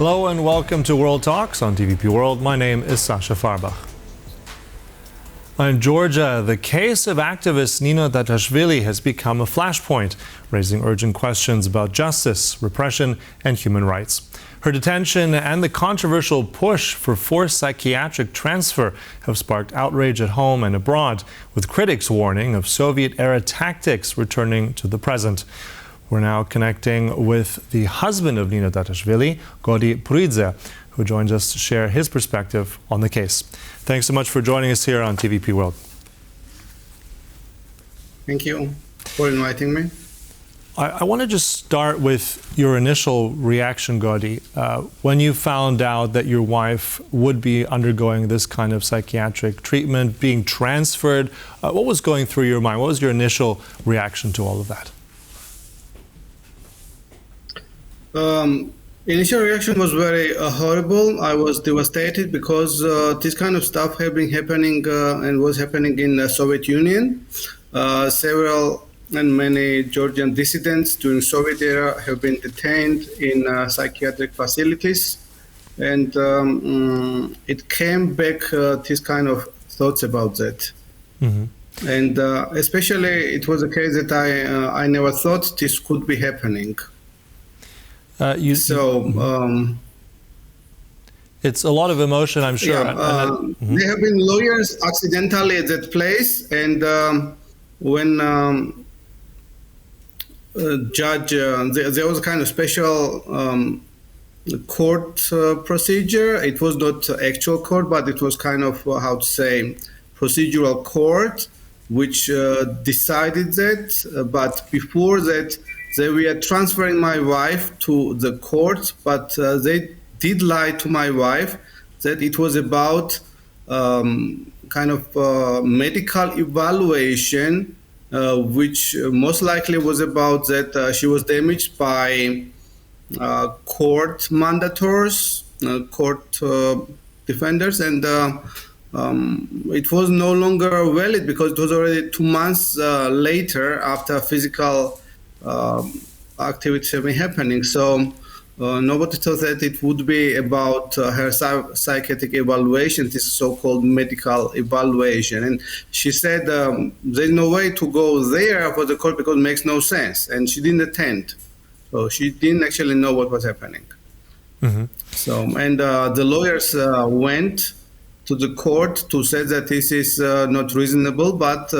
Hello and welcome to World Talks on TVP World. My name is Sasha Farbach. In Georgia, the case of activist Nino Datashvili has become a flashpoint, raising urgent questions about justice, repression, and human rights. Her detention and the controversial push for forced psychiatric transfer have sparked outrage at home and abroad, with critics warning of Soviet-era tactics returning to the present. We're now connecting with the husband of Nino Datashvili, Godi Pruidze, who joins us to share his perspective on the case. Thanks so much for joining us here on TVP World. Thank you for inviting me. I want to just start with your initial reaction, Godi, when you found out that your wife would be undergoing this kind of psychiatric treatment, being transferred. What was going through your mind? What was your initial reaction to all of that? Initial reaction was very horrible. I was devastated because this kind of stuff had been happening and was happening in the Soviet Union. Several and many Georgian dissidents during Soviet era have been detained in psychiatric facilities, and it came back this kind of thoughts about that. Mm-hmm. And especially it was a case that I never thought this could be happening. It's a lot of emotion, I'm sure. Mm-hmm. There have been lawyers accidentally at that place, and when judge, there was a kind of special court procedure. It was not actual court, but it was kind of, procedural court, which decided that. But before that, they were transferring my wife to the court, but they did lie to my wife that it was about medical evaluation, which most likely was about that she was damaged by court mandators, court defenders, and it was no longer valid because it was already 2 months later after physical activities have been happening. So nobody thought that it would be about her psychiatric evaluation, this so-called medical evaluation. And she said there's no way to go there for the court because it makes no sense. And she didn't attend. So she didn't actually know what was happening. Mm-hmm. So, and the lawyers went to the court to say that this is not reasonable, but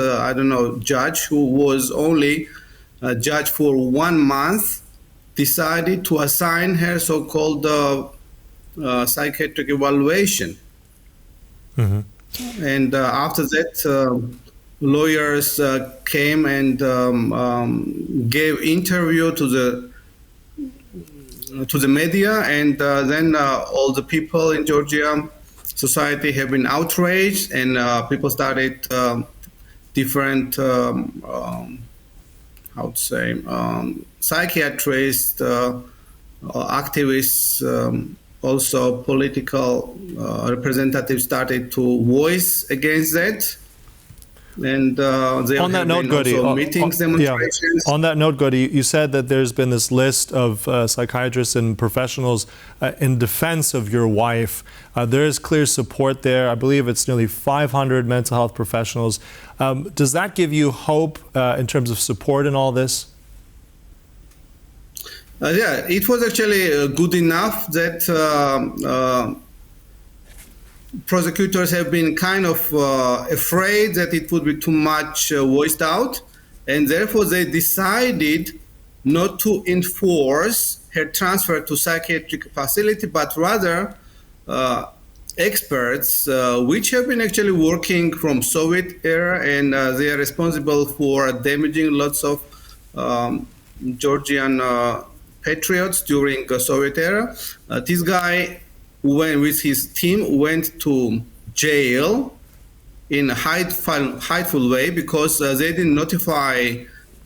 judge who was only judge for 1 month decided to assign her so-called psychiatric evaluation. Mm-hmm. And after that, lawyers came and gave interview to the media, and then all the people in Georgia society have been outraged, and people started different psychiatrists, activists, also political representatives started to voice against that. And there have been also meetings, demonstrations. Yeah. On that note, Godi, you said that there's been this list of psychiatrists and professionals in defense of your wife. There is clear support there. I believe it's nearly 500 mental health professionals. Does that give you hope in terms of support in all this? Yeah, it was actually good enough that prosecutors have been kind of afraid that it would be too much voiced out, and therefore they decided not to enforce her transfer to psychiatric facility, but rather experts which have been actually working from Soviet era, and they are responsible for damaging lots of Georgian patriots during the Soviet era. This guy with his team went to jail in a hideful way because they didn't notify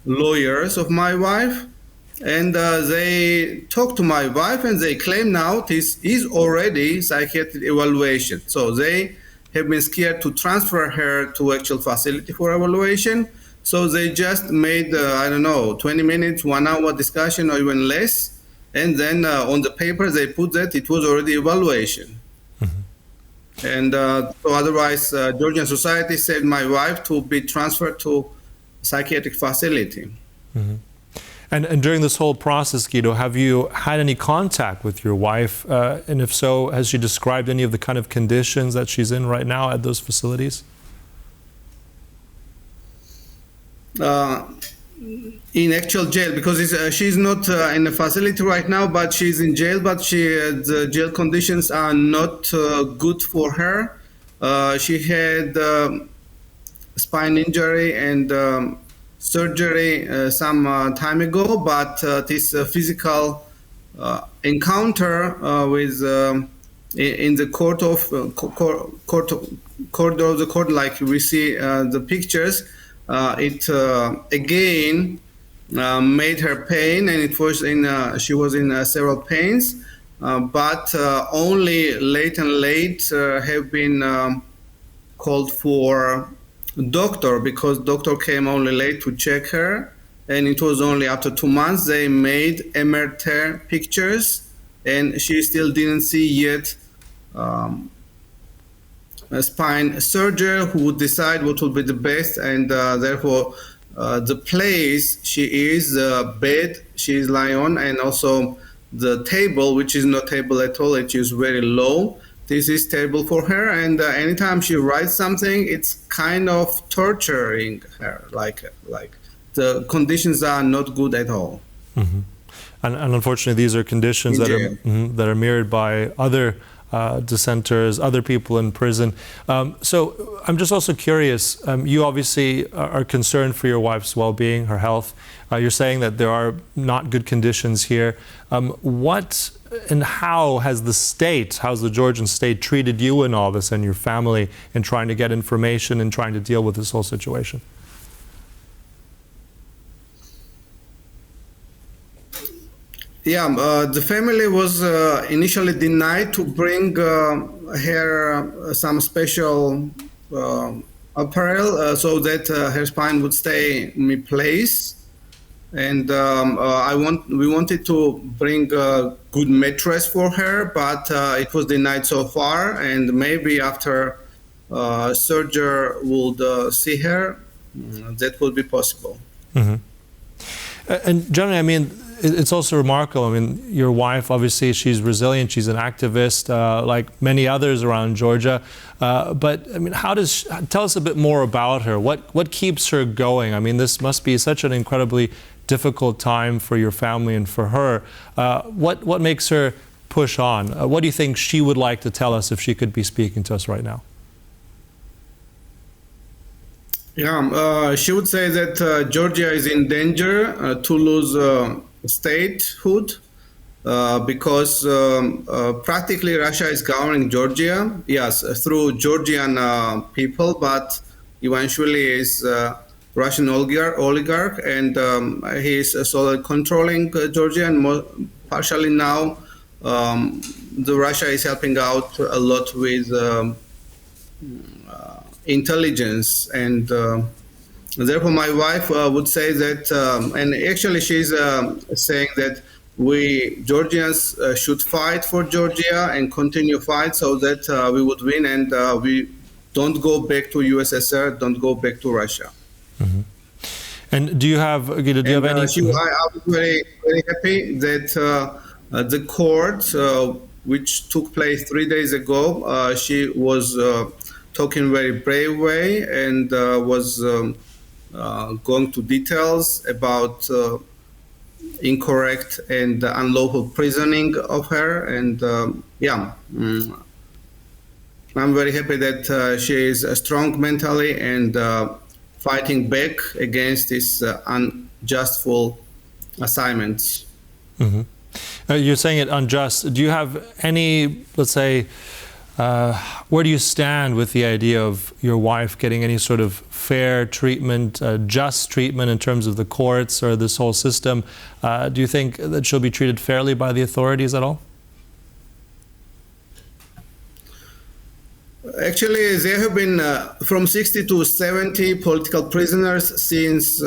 lawyers of my wife, and they talked to my wife, and they claim now this is already psychiatric evaluation. So they have been scared to transfer her to actual facility for evaluation. So they just made 20 minutes, 1 hour discussion or even less, and then on the paper they put that it was already evaluation. And so otherwise, Georgian society said my wife to be transferred to psychiatric facility. And during this whole process, Guido, have you had any contact with your wife? And if so, has she described any of the kind of conditions that she's in right now at those facilities? In actual jail, because she's not in a facility right now, but she's in jail, but the jail conditions are not good for her. She had spine injury and surgery some time ago, but this physical encounter with in the court of the court, like we see the pictures, it again made her pain, and it was she was in several pains, but only late have been called for doctor, because doctor came only late to check her, and it was only after 2 months they made MRT pictures, and she still didn't see yet a spine surgeon who would decide what would be the best, and therefore the place she is, the bed she is lying on, and also the table, which is not table at all, it is very low. This is stable for her, and anytime she writes something, it's kind of torturing her. Like the conditions are not good at all. And unfortunately, these are conditions that are mirrored by other dissenters, other people in prison. So I'm just also curious, you obviously are concerned for your wife's well-being, her health. You're saying that there are not good conditions here. What and how has the Georgian state treated you in all this and your family in trying to get information and trying to deal with this whole situation? Yeah, the family was initially denied to bring her some special apparel so that her spine would stay in place. And we wanted to bring a good mattress for her, but it was denied so far. And maybe after surgery would see her, that would be possible. And generally, I mean, it's also remarkable. I mean, your wife, obviously, she's resilient. She's an activist, like many others around Georgia. But I mean, tell us a bit more about her. What keeps her going? I mean, this must be such an incredibly difficult time for your family and for her. What makes her push on? What do you think she would like to tell us if she could be speaking to us right now? Yeah, she would say that Georgia is in danger to lose statehood because practically Russia is governing Georgia, yes, through Georgian people, but eventually is Russian oligarch, and he is solely controlling Georgia, and partially now the Russia is helping out a lot with intelligence, and therefore my wife would say that, and actually she's saying that we Georgians should fight for Georgia and continue fight so that we would win, and we don't go back to USSR, don't go back to Russia. And do you have any? I was very, very happy that the court, which took place 3 days ago, she was talking very brave way and was going to details about incorrect and unlawful prisoning of her, and I'm very happy that she is strong mentally and fighting back against these unjustful assignments. You're saying it unjust. Do you have any, let's say, where do you stand with the idea of your wife getting any sort of fair treatment, just treatment in terms of the courts or this whole system? Do you think that she'll be treated fairly by the authorities at all? Actually, there have been from 60 to 70 political prisoners since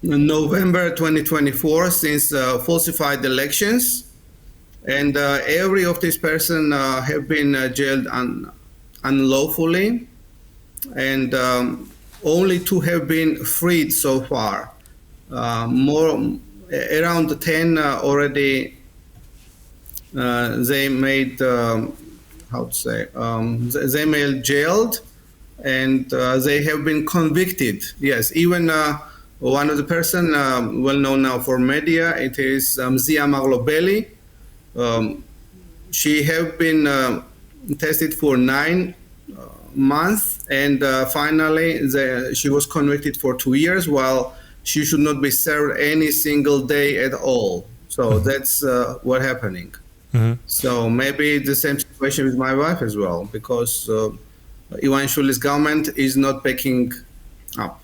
November 2024 since falsified elections, and every of these persons have been jailed unlawfully, and only 2 have been freed so far. Around 10 already they made they made jailed, and they have been convicted. Yes, even one of the person well known now for media, it is Zia Marlobeli. She have been tested for 9 months, and finally she was convicted for 2 years, while she should not be served any single day at all. So that's what's happening. So maybe the same situation with my wife as well, because Ivan Shuli's government is not backing up.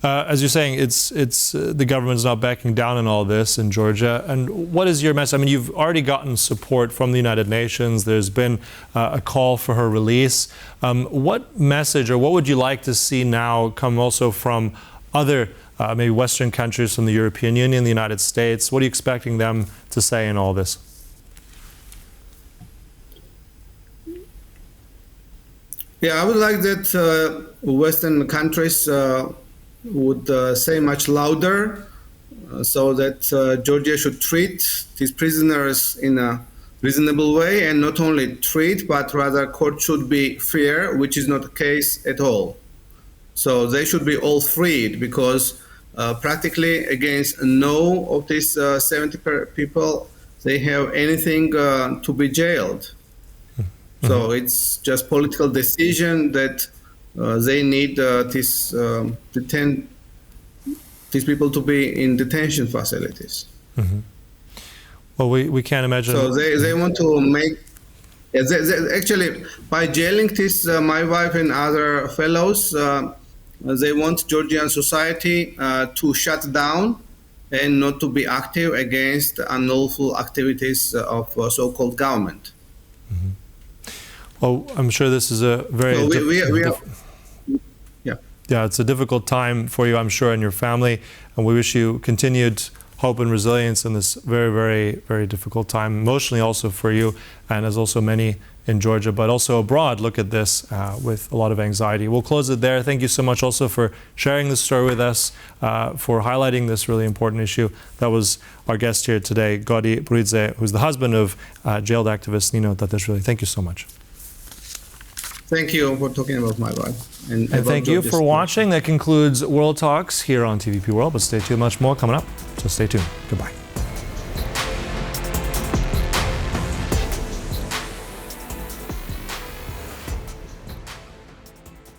As you're saying, it's the government's not backing down in all this in Georgia. And what is your message? I mean, you've already gotten support from the United Nations. There's been a call for her release. What message, or what would you like to see now come also from other maybe Western countries, from the European Union, the United States? What are you expecting them to say in all this? Yeah, I would like that Western countries would say much louder, so that Georgia should treat these prisoners in a reasonable way, and not only treat, but rather court should be fair, which is not the case at all. So they should be all freed, because practically against no of these 70 people, they have anything to be jailed. So it's just political decision that they need these people to be in detention facilities. Well, we can't imagine. So they want to make, actually, by jailing this, my wife and other fellows, they want Georgian society to shut down and not to be active against unlawful activities of so-called government. Well, I'm sure this is a very it's a difficult time for you, I'm sure, and your family, and we wish you continued hope and resilience in this very, very, very difficult time, emotionally also for you, and as also many in Georgia, but also abroad, look at this with a lot of anxiety. We'll close it there. Thank you so much also for sharing this story with us, for highlighting this really important issue. That was our guest here today, Godi Pruidze, who's the husband of jailed activist Nino Datashvili. Thank you so much. Thank you for talking about my wife. And thank you for watching. That concludes World Talks here on TVP World, but stay tuned, much more coming up, so stay tuned. Goodbye.